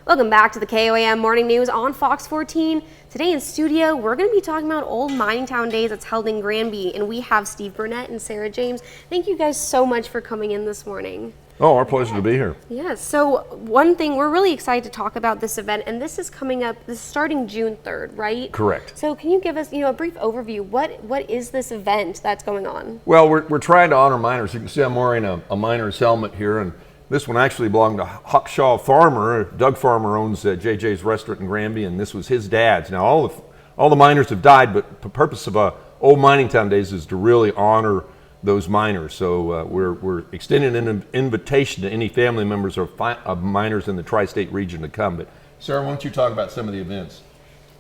Welcome back to the KOAM Morning News on Fox 14. Today in studio, we're going to be talking about Old Mining Town Days that's held in Granby, and we have Steve Burnett and Sarah James. Thank you guys so much for coming in this morning. Oh, our pleasure to be here. Yes, so one thing, we're really excited to talk about this event, and this is coming up, this is starting June 3rd, right? Correct. So can you give us, a brief overview? What is this event that's going on? Well, we're trying to honor miners. You can see I'm wearing a miner's helmet here, and this one actually belonged to Hawkshaw Farmer. Doug Farmer owns JJ's Restaurant in Granby, and this was his dad's. Now, all the miners have died, but the purpose of Old Mining Town Days is to really honor those miners. So we're extending an invitation to any family members of miners in the tri-state region to come. But Sarah, why don't you talk about some of the events?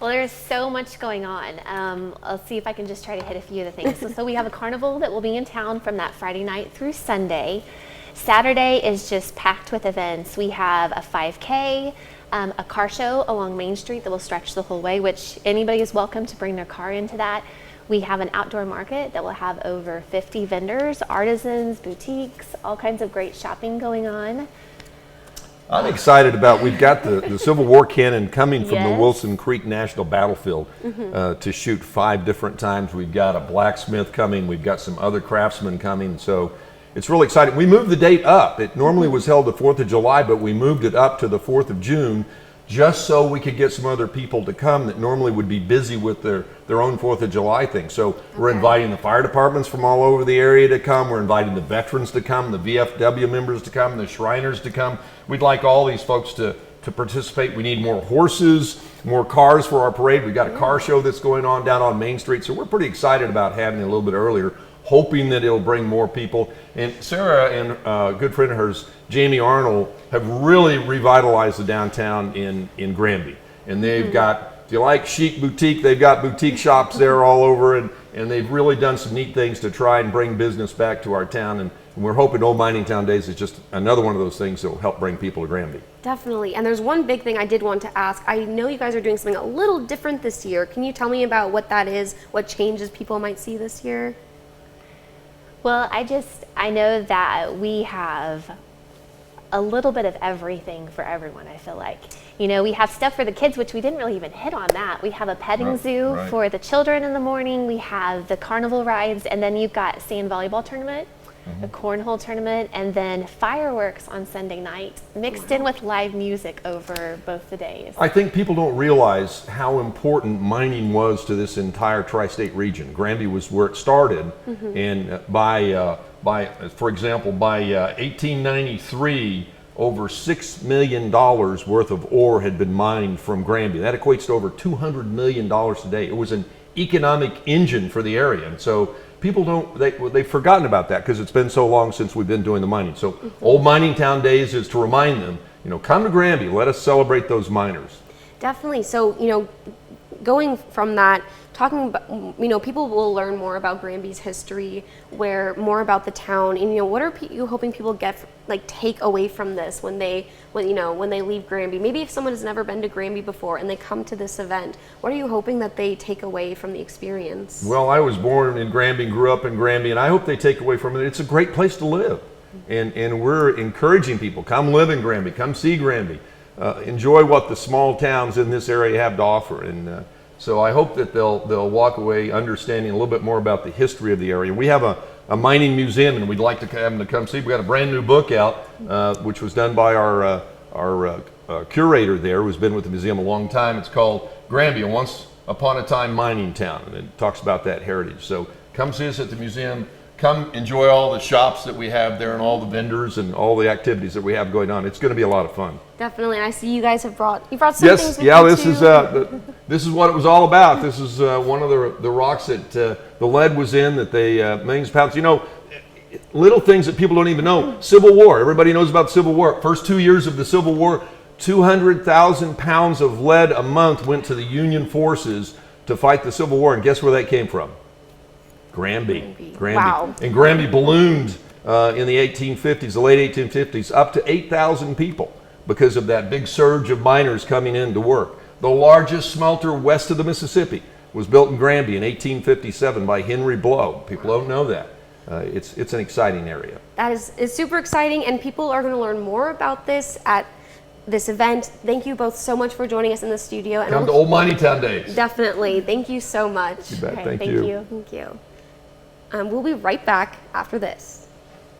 Well, there's so much going on. I'll see if I can just try to hit a few of the things. So we have a carnival that will be in town from that Friday night through Sunday. Saturday is just packed with events. We have a 5K, a car show along Main Street that will stretch the whole way, which anybody is welcome to bring their car into that. We have an outdoor market that will have over 50 vendors, artisans, boutiques, all kinds of great shopping going on. I'm excited about, we've got the Civil War cannon coming from the Yes. Wilson Creek National Battlefield to shoot 5 different times. We've got a blacksmith coming, we've got some other craftsmen coming, so it's really exciting. We moved the date up. It normally was held the 4th of July, but we moved it up to the 4th of June just so we could get some other people to come that normally would be busy with their own 4th of July thing. So we're inviting the fire departments from all over the area to come. We're inviting the veterans to come, the VFW members to come, the Shriners to come. We'd like all these folks to participate. We need more horses, more cars for our parade. We've got a car show that's going on down on Main Street. So we're pretty excited about having it a little bit earlier, hoping that it'll bring more people. And Sarah and a good friend of hers, Jamie Arnold, have really revitalized the downtown in Granby. And they've got, if you like chic boutique, they've got boutique shops there all over, and they've really done some neat things to try and bring business back to our town. And we're hoping Old Mining Town Days is just another one of those things that will help bring people to Granby. Definitely. And there's one big thing I did want to ask. I know you guys are doing something a little different this year. Can you tell me about what that is, what changes people might see this year? Well, I know that we have a little bit of everything for everyone, I feel like. We have stuff for the kids, which we didn't really even hit on that. We have a petting zoo for the children in the morning. We have the carnival rides, and then you've got sand volleyball tournament, a cornhole tournament, and then fireworks on Sunday night, mixed in with live music over both the days. I think people don't realize how important mining was to this entire tri-state region. Granby was where it started, and for example, by 1893, over $6 million worth of ore had been mined from Granby. That equates to over $200 million today. It was an economic engine for the area, and so people they've forgotten about that because it's been so long since we've been doing the mining. So Old Mining Town Days is to remind them, come to Granby, let us celebrate those miners. Definitely. So, going from that, talking about, people will learn more about Granby's history, more about the town, and what are you hoping people take away from this when they leave Granby? Maybe if someone has never been to Granby before and they come to this event, what are you hoping that they take away from the experience? Well, I was born in Granby, grew up in Granby, and I hope they take away from it, it's a great place to live. And we're encouraging people, come live in Granby, come see Granby, enjoy what the small towns in this area have to offer. And so I hope that they'll walk away understanding a little bit more about the history of the area. We have a mining museum, and we'd like to have them to come see. We've got a brand new book out, which was done by our curator there, who's been with the museum a long time. It's called Granby, a Once Upon a Time Mining Town, and it talks about that heritage. So come see us at the museum. Come enjoy all the shops that we have there and all the vendors and all the activities that we have going on. It's going to be a lot of fun. Definitely, and I see you guys have brought some things with you this too. This is what it was all about. This is one of the rocks that the lead was in, that they millions of pounds. Little things that people don't even know. Civil War. Everybody knows about the Civil War. First 2 years of the Civil War, 200,000 pounds of lead a month went to the Union forces to fight the Civil War, and guess where that came from? Granby. Wow. And Granby ballooned in the 1850s, the late 1850s, up to 8,000 people because of that big surge of miners coming in to work. The largest smelter west of the Mississippi was built in Granby in 1857 by Henry Blow. People don't know that. It's an exciting area. That is super exciting, and people are going to learn more about this at this event. Thank you both so much for joining us in the studio. And Come to Old Mighty Town Days. Definitely. Thank you so much. You bet. Okay, Thank thank you. you. Thank you. We'll be right back after this.